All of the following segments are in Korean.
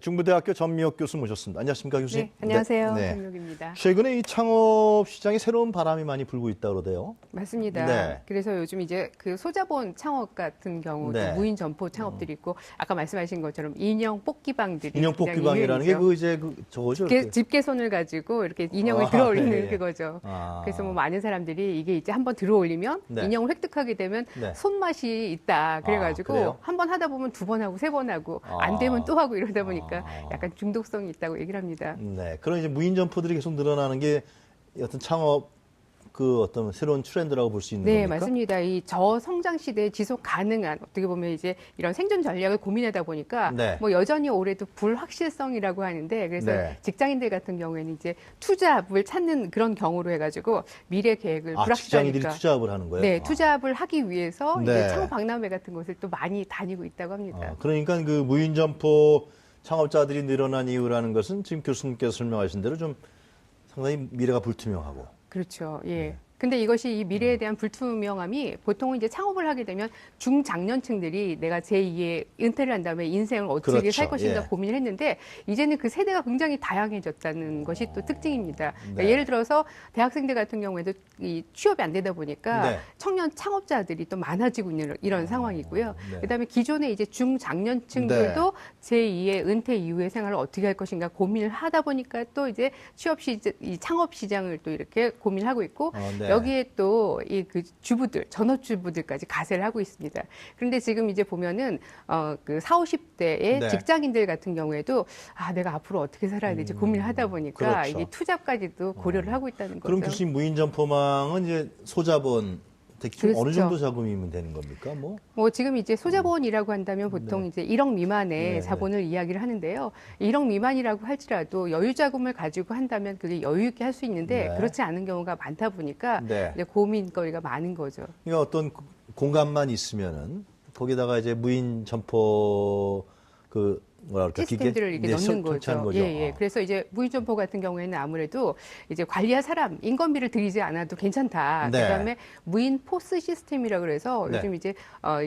중부대학교 전미옥 교수 모셨습니다. 안녕하십니까, 교수님? 네, 안녕하세요. 네. 전미옥입니다. 최근에 이 창업 시장에 새로운 바람이 많이 불고 있다 그러대요. 맞습니다. 네. 그래서 요즘 이제 그 소자본 창업 같은 경우 네. 또 무인 점포 창업들이 있고 아까 말씀하신 것처럼 인형 뽑기방들이 인형 뽑기방이라는 게 그 이제 저거죠. 이렇게. 집게손을 가지고 이렇게 인형을 들어 올리는 예, 예. 그거죠. 아. 그래서 뭐 많은 사람들이 이게 이제 한번 들어 올리면 네. 인형을 획득하게 되면 네. 손맛이 있다. 그래가지고 그래요? 한 번 하다 보면 두 번 하고 세 번 하고 안 되면 또 하고 이러다 보니까 아. 약간 중독성이 있다고 얘기를 합니다. 네. 그런 이제 무인 점포들이 계속 늘어나는 게 어떤 창업 그 어떤 새로운 트렌드라고 볼 수 있는 네, 겁니까? 맞습니다. 이 저성장 시대에 지속 가능한 어떻게 보면 이제 이런 생존 전략을 고민하다 보니까 네. 뭐 여전히 올해도 불확실성이라고 하는데 그래서 네. 직장인들 같은 경우에는 이제 투잡을 찾는 그런 경우로 해가지고 미래 계획을 직장인들이 불확실하니까 투잡을 하는 거예요? 네, 투잡을 하기 위해서 네. 이제 창업 박람회 같은 곳을 또 많이 다니고 있다고 합니다. 그러니까 그 무인 점포 창업자들이 늘어난 이유라는 것은 지금 교수님께서 설명하신 대로 좀 상당히 미래가 불투명하고. 그렇죠. 예. 근데 이것이 이 미래에 대한 불투명함이 보통은 이제 창업을 하게 되면 중장년층들이 내가 제2의 은퇴를 한 다음에 인생을 어떻게 그렇죠. 살 것인가 예. 고민을 했는데 이제는 그 세대가 굉장히 다양해졌다는 것이 또 특징입니다. 그러니까 네. 예를 들어서 대학생들 같은 경우에도 이 취업이 안 되다 보니까 네. 청년 창업자들이 또 많아지고 있는 이런 상황이고요. 네. 그다음에 기존의 이제 중장년층들도 제2의 은퇴 이후의 생활을 어떻게 할 것인가 고민을 하다 보니까 또 이제 이 창업 시장을 또 이렇게 고민하고 있고 네. 여기에 또 이 그 주부들, 전업주부들까지 가세를 하고 있습니다. 그런데 지금 이제 보면은 그 40, 50대의 네. 직장인들 같은 경우에도 내가 앞으로 어떻게 살아야 되지 고민을 하다 보니까 그렇죠. 이게 투잡까지도 고려를 하고 있다는 거죠. 그럼 교수님 무인 점포망은 이제 소자본 좀 어느 그렇죠. 정도 자금이면 되는 겁니까? 뭐 지금 이제 소자본이라고 한다면 보통 이제 1억 미만의 네, 자본을 이야기를 하는데요. 1억 미만이라고 할지라도 여유 자금을 가지고 한다면 그게 여유 있게 할 수 있는데 네. 그렇지 않은 경우가 많다 보니까 네. 이제 고민거리가 많은 거죠. 그러니까 어떤 공간만 있으면은 거기다가 이제 무인 점포 그 뭐라 그럴까 시스템들을 이렇게 넣는 설치하는 거죠. 예. 그래서 이제 무인점포 같은 경우에는 아무래도 이제 관리할 사람, 인건비를 들이지 않아도 괜찮다. 네. 그다음에 무인 포스 시스템이라고 그래서 네. 요즘 이제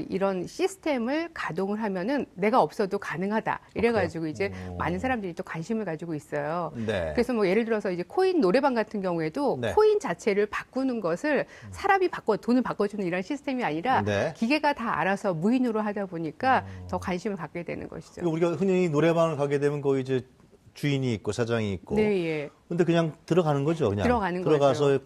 이런 시스템을 가동을 하면은 내가 없어도 가능하다. 이래가지고 이제 많은 사람들이 또 관심을 가지고 있어요. 네. 그래서 뭐 예를 들어서 이제 코인 노래방 같은 경우에도 네. 코인 자체를 바꾸는 것을 사람이 돈을 바꿔주는 이런 시스템이 아니라 네. 기계가 다 알아서 무인으로 하다 보니까 더 관심을 갖게 되는 것이죠. 그러니까 우리가 흔히 노래방을 가게 되면 거기 이제 주인이 있고 사장이 있고. 네, 예. 근데 그냥 들어가는 거죠, 그냥. 들어가는 들어가서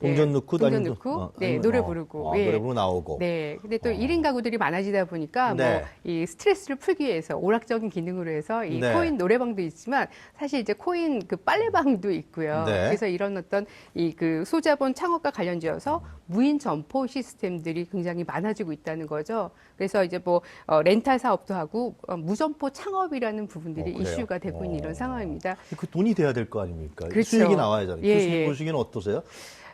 동전 예, 넣고 동전 아니면 넣고, 네, 아니면 노래 부르고, 예. 노래 부르고 나오고. 네. 근데 또 1인 가구들이 많아지다 보니까 네. 뭐 이 스트레스를 풀기 위해서 오락적인 기능으로 해서 이 네. 코인 노래방도 있지만 사실 이제 코인 그 빨래방도 있고요. 네. 그래서 이런 어떤 이 그 소자본 창업과 관련지어서 무인 점포 시스템들이 굉장히 많아지고 있다는 거죠. 그래서 이제 뭐 렌탈 사업도 하고 무점포 창업이라는 부분들이 그래요? 이슈가 되고 있는 이런 상황입니다. 그 돈이 돼야 될 거 아닙니까? 그렇죠. 수익이 나와야잖아요. 예, 교수님 예. 보시기에는 어떠세요?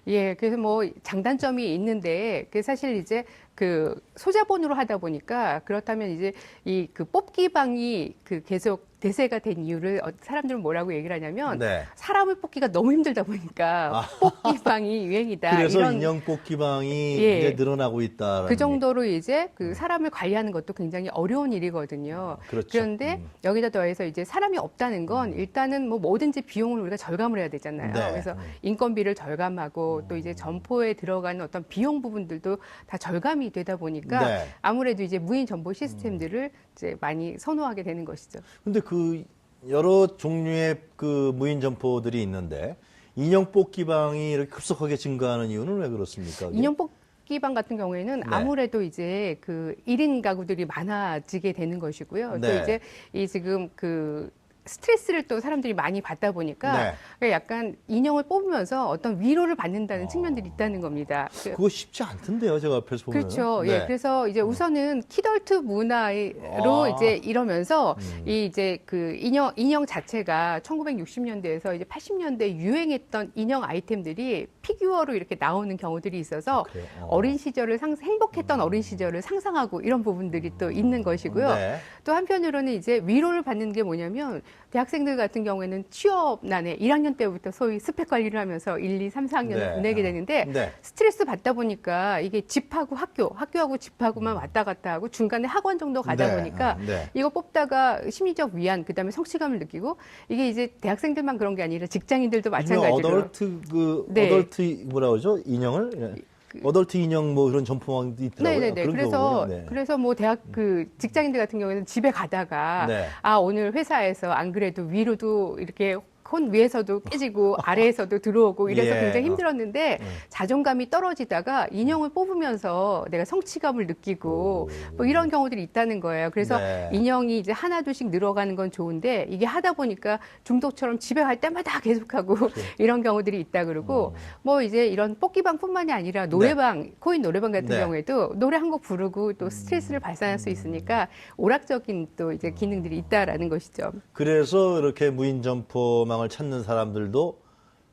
예, 그래서 뭐 장단점이 있는데 그 사실 이제 그 소자본으로 하다 보니까 그렇다면 이제 이 그 뽑기방이 그 계속 대세가 된 이유를 사람들은 뭐라고 얘기를 하냐면 네. 사람을 뽑기가 너무 힘들다 보니까 뽑기방이 유행이다. 그래서 이런 인형 뽑기방이 예. 이제 늘어나고 있다. 그 정도로 이제 그 사람을 관리하는 것도 굉장히 어려운 일이거든요. 그렇죠. 그런데 여기다 더해서 이제 사람이 없다는 건 일단은 뭐 뭐든지 비용을 우리가 절감을 해야 되잖아요. 네. 그래서 인건비를 절감하고 또 이제 점포에 들어가는 어떤 비용 부분들도 다 절감이 되다 보니까 네. 아무래도 이제 무인 정보 시스템들을 이제 많이 선호하게 되는 것이죠. 근데 그 여러 종류의 그 무인 점포들이 있는데 인형 뽑기방이 이렇게 급속하게 증가하는 이유는 왜 그렇습니까? 그게? 인형 뽑기방 같은 경우에는 네. 아무래도 이제 그 1인 가구들이 많아지게 되는 것이고요. 네. 또 이제 이 지금 그 스트레스를 또 사람들이 많이 받다 보니까 네. 약간 인형을 뽑으면서 어떤 위로를 받는다는 측면들이 있다는 겁니다. 그거 쉽지 않던데요, 제가 앞에서 보면. 그렇죠. 예. 그래서 이제 우선은 키덜트 문화로 이제 이러면서 이 이제 그 인형 자체가 1960년대에서 이제 80년대 유행했던 인형 아이템들이 피규어로 이렇게 나오는 경우들이 있어서 그래요. 어린 시절을 행복했던 어린 시절을 상상하고 이런 부분들이 또 있는 것이고요. 네. 또 한편으로는 이제 위로를 받는 게 뭐냐면 대학생들 같은 경우에는 취업난에 1학년 때부터 소위 스펙 관리를 하면서 1, 2, 3, 4학년을 네. 보내게 되는데 네. 스트레스 받다 보니까 이게 집하고 학교하고 집하고만 왔다 갔다 하고 중간에 학원 정도 가다 네. 보니까 네. 이거 뽑다가 심리적 위안, 그다음에 성취감을 느끼고 이게 이제 대학생들만 그런 게 아니라 직장인들도 마찬가지로. 어덜트 네. 어덜트 뭐라 그러죠? 인형을 어덜트 인형 뭐 그런 점포망도 있더라고요. 네네네. 그런 그래서 경우는, 네. 그래서 뭐 대학 그 직장인들 같은 경우에는 집에 가다가 네. 아 오늘 회사에서 안 그래도 위로도 이렇게 혼 위에서도 깨지고 아래에서도 들어오고 이래서 예. 굉장히 힘들었는데 자존감이 떨어지다가 인형을 뽑으면서 내가 성취감을 느끼고 뭐 이런 경우들이 있다는 거예요. 그래서 네. 인형이 이제 하나둘씩 늘어가는 건 좋은데 이게 하다 보니까 중독처럼 집에 갈 때마다 계속하고 이런 경우들이 있다 그러고 뭐 이제 이런 뽑기방뿐만이 아니라 노래방, 코인 노래방 같은 네. 경우에도 노래 한 곡 부르고 또 스트레스를 발산할 수 있으니까 오락적인 또 이제 기능들이 있다라는 것이죠. 그래서 이렇게 무인 점포망을 찾는 사람들도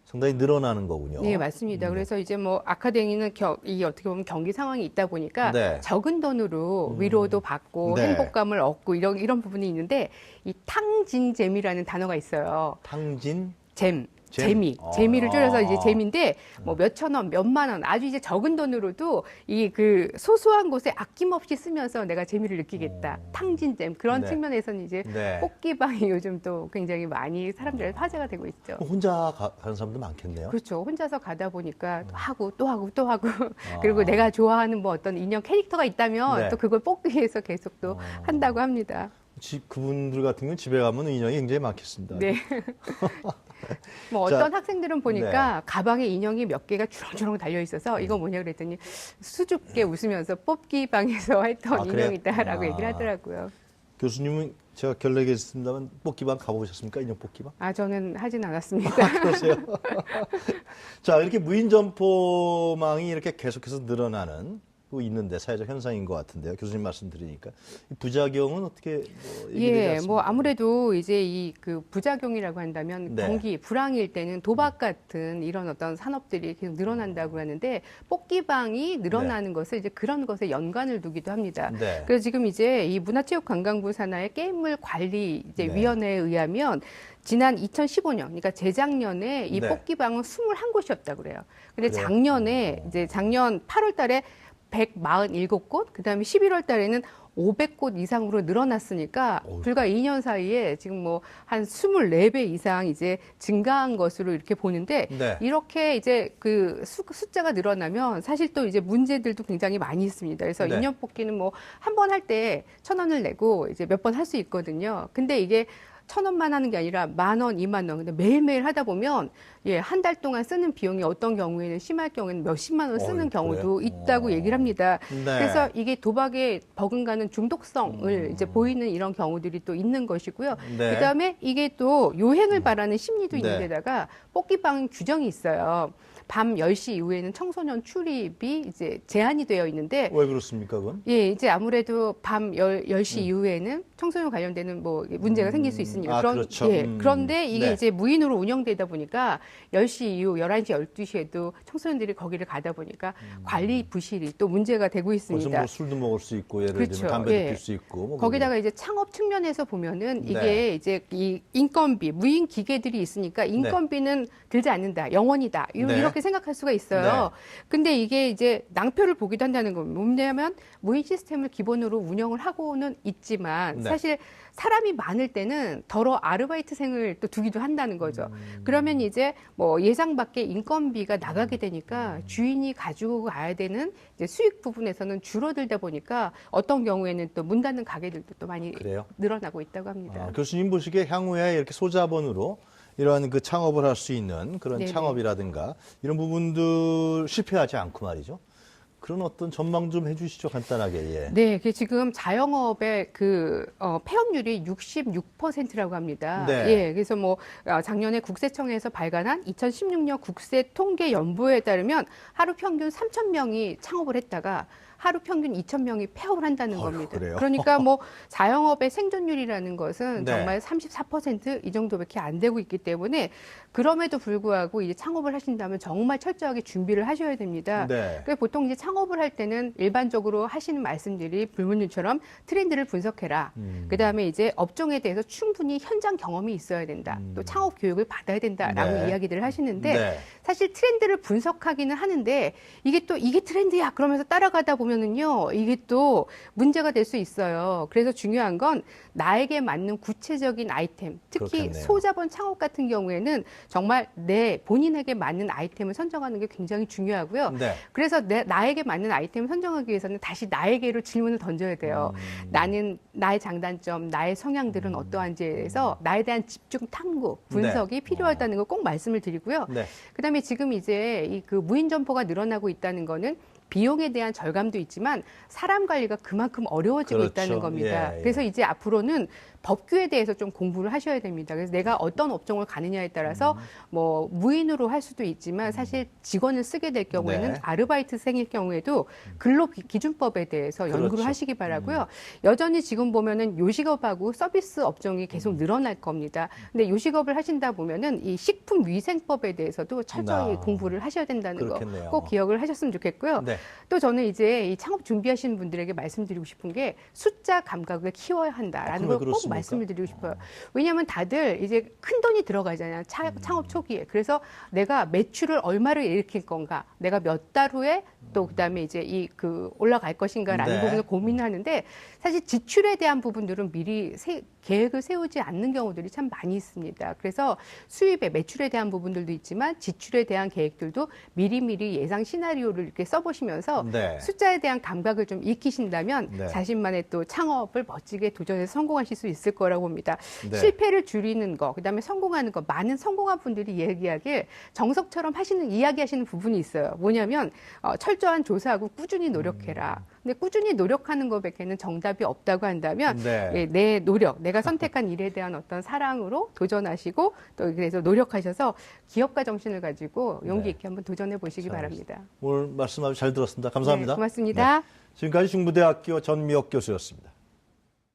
상당히 늘어나는 거군요. 네, 맞습니다. 그래서 이제 뭐 아카데미는 이 어떻게 보면 경기 상황이 있다 보니까 네. 적은 돈으로 위로도 받고 네. 행복감을 얻고 이런 부분이 있는데 이 탕진잼이라는 단어가 있어요. 탕진 재미를 줄여서 이제 아. 재미인데 뭐 몇천 원, 몇만 원 아주 이제 적은 돈으로도 이 그 소소한 곳에 아낌없이 쓰면서 내가 재미를 느끼겠다. 탕진잼 그런 네. 측면에서는 이제 네. 뽑기방이 요즘 또 굉장히 많이 사람들의 화제가 되고 있죠. 혼자 가는 사람도 많겠네요. 그렇죠. 혼자서 가다 보니까 또 하고 또 하고 또 하고 그리고 내가 좋아하는 뭐 어떤 인형 캐릭터가 있다면 네. 또 그걸 뽑기 위해서 계속 또 한다고 합니다. 그분들 같은 경우는 집에 가면 인형이 굉장히 많겠습니다. 네. 뭐 자, 어떤 학생들은 보니까 가방에 인형이 몇 개가 주렁주렁 달려 있어서 이거 뭐냐 그랬더니 수줍게 웃으면서 뽑기방에서 했던 아, 그래요? 인형이다라고 아. 얘기를 하더라고요. 교수님은 제가 결례했습니다만 뽑기방 가보셨습니까? 인형 뽑기방? 아, 저는 하진 않았습니다. 그러세요? 자, 이렇게 무인 점포망이 이렇게 계속해서 늘어나는 거 있는데 사회적 현상인 것 같은데요. 교수님 말씀 들으니까 이 부작용은 어떻게 뭐 얘기되지 예, 않습니까? 뭐 아무래도 이제 이 그 부작용이라고 한다면 네. 경기 불황일 때는 도박 같은 이런 어떤 산업들이 계속 늘어난다고 하는데 뽑기방이 늘어나는 것을 이제 그런 것에 연관을 두기도 합니다. 네. 그래서 지금 이제 이 문화체육관광부 산하의 게임물 관리 이제 네. 위원회에 의하면 지난 2015년, 그러니까 재작년에 이 네. 뽑기방은 21곳이었다고 그래요. 근데 그래요? 작년에 이제 작년 8월 달에 147곳, 그다음에 11월 달에는 500곳 이상으로 늘어났으니까 불과 2년 사이에 지금 뭐 한 24배 이상 이제 증가한 것으로 이렇게 보는데 네. 이렇게 이제 그 숫자가 늘어나면 사실 또 이제 문제들도 굉장히 많이 있습니다. 그래서 네. 인형 뽑기는 뭐 한 번 할 때 1,000원을 내고 이제 몇 번 할 수 있거든요. 근데 이게 1,000원만 하는 게 아니라 10,000원, 20,000원. 근데 매일매일 하다 보면 예, 한 달 동안 쓰는 비용이 어떤 경우에는 심할 경우에는 몇십만 원 쓰는 경우도 그래요? 있다고 얘기를 합니다. 네. 그래서 이게 도박에 버금가는 중독성을 이제 보이는 이런 경우들이 또 있는 것이고요. 네. 그다음에 이게 또 요행을 바라는 심리도 네. 있는 데다가 뽑기방 규정이 있어요. 밤 10시 이후에는 청소년 출입이 이제 제한이 되어 있는데 왜 그렇습니까, 그건? 예, 이제 아무래도 밤 10시 이후에는 청소년 관련되는 뭐 문제가 생길 수 있으니까. 그렇죠. 예, 그런데 이게 네. 이제 무인으로 운영되다 보니까 10시 이후 11시, 12시에도 청소년들이 거기를 가다 보니까 관리 부실이 또 문제가 되고 거기서 있습니다. 뭐 술도 먹을 수 있고 예를 그렇죠. 들면 담배도 예. 필 수 있고 뭐 거기다가 이제 창업 측면에서 보면은 네. 이게 이제 이 인건비, 무인 기계들이 있으니까 인건비는 들지 않는다, 영원이다. 네. 이렇게 생각할 수가 있어요. 근데 이게 이제 낭패를 보기도 한다는 겁니다. 뭐냐면 무인 시스템을 기본으로 운영을 하고는 있지만 네. 사실 사람이 많을 때는 더러 아르바이트생을 또 두기도 한다는 거죠. 그러면 이제 뭐 예상 밖의 인건비가 나가게 되니까 주인이 가지고 가야 되는 이제 수익 부분에서는 줄어들다 보니까 어떤 경우에는 또 문 닫는 가게들도 또 많이 그래요? 늘어나고 있다고 합니다. 교수님 보시기에 향후에 이렇게 소자본으로 이러한 그 창업을 할 수 있는 그런 네네. 창업이라든가 이런 부분들 실패하지 않고 말이죠. 그런 어떤 전망 좀 해주시죠, 간단하게. 예. 네, 그 지금 자영업의 그 폐업률이 66%라고 합니다. 네. 예, 그래서 뭐 작년에 국세청에서 발간한 2016년 국세 통계 연보에 따르면 하루 평균 3,000명이 창업을 했다가 하루 평균 2,000명이 폐업을 한다는 어휴, 겁니다. 그래요? 그러니까 뭐 자영업의 생존율이라는 것은 네. 정말 34%이 정도밖에 안 되고 있기 때문에 그럼에도 불구하고 이제 창업을 하신다면 정말 철저하게 준비를 하셔야 됩니다. 네. 그래서 보통 이제 창업을 할 때는 일반적으로 하시는 말씀들이 불문율처럼 트렌드를 분석해라. 그다음에 이제 업종에 대해서 충분히 현장 경험이 있어야 된다. 또 창업 교육을 받아야 된다라고 네. 이야기들을 하시는데 네. 사실 트렌드를 분석하기는 하는데 이게 트렌드야 그러면서 따라가다 보면은요 이게 또 문제가 될 수 있어요. 그래서 중요한 건 나에게 맞는 구체적인 아이템, 특히 그렇겠네요. 소자본 창업 같은 경우에는 정말 내 본인에게 맞는 아이템을 선정하는 게 굉장히 중요하고요. 네. 그래서 나에게 맞는 아이템을 선정하기 위해서는 다시 나에게로 질문을 던져야 돼요. 나는 나의 장단점, 나의 성향들은 어떠한지에 대해서 나에 대한 집중 탐구, 분석이 네. 필요하다는 걸 꼭 말씀을 드리고요. 네. 그다음에 지금 이제 이 그 무인 점포가 늘어나고 있다는 거는 비용에 대한 절감도 있지만 사람 관리가 그만큼 어려워지고 그렇죠. 있다는 겁니다. 예, 예. 그래서 이제 앞으로는 법규에 대해서 좀 공부를 하셔야 됩니다. 그래서 내가 어떤 업종을 가느냐에 따라서 뭐 무인으로 할 수도 있지만 사실 직원을 쓰게 될 경우에는 네. 아르바이트생일 경우에도 근로기준법에 대해서 연구를 그렇죠. 하시기 바라고요. 여전히 지금 보면은 요식업하고 서비스 업종이 계속 늘어날 겁니다. 근데 요식업을 하신다 보면은 이 식품위생법에 대해서도 철저히 공부를 하셔야 된다는 거 그렇겠네요. 꼭 기억을 하셨으면 좋겠고요. 네. 또 저는 이제 이 창업 준비하시는 분들에게 말씀드리고 싶은 게 숫자 감각을 키워야 한다라는 왜 걸 꼭 그렇습니까? 말씀을 드리고 싶어요. 왜냐하면 다들 이제 큰 돈이 들어가잖아요. 창업 초기에. 그래서 내가 매출을 얼마를 일으킬 건가, 내가 몇 달 후에 또 그다음에 이제 이 그 올라갈 것인가라는 네. 부분을 고민하는데 사실 지출에 대한 부분들은 미리 계획을 세우지 않는 경우들이 참 많이 있습니다. 그래서 수입의 매출에 대한 부분들도 있지만 지출에 대한 계획들도 미리미리 예상 시나리오를 이렇게 써보시면서 네. 숫자에 대한 감각을 좀 익히신다면 네. 자신만의 또 창업을 멋지게 도전해서 성공하실 수 있을 거라고 봅니다. 네. 실패를 줄이는 거, 그다음에 성공하는 거, 많은 성공한 분들이 얘기하길 정석처럼 이야기하시는 부분이 있어요. 뭐냐면 철저한 조사하고 꾸준히 노력해라. 근데 꾸준히 노력하는 것밖에는 정답이 없다고 한다면 네. 예, 내 노력, 내가 선택한 일에 대한 어떤 사랑으로 도전하시고 또 그래서 노력하셔서 기업가 정신을 가지고 용기 네. 있게 한번 도전해 보시기 바랍니다. 오늘 말씀 아주 잘 들었습니다. 감사합니다. 네, 고맙습니다. 네. 지금까지 중부대학교 전미옥 교수였습니다.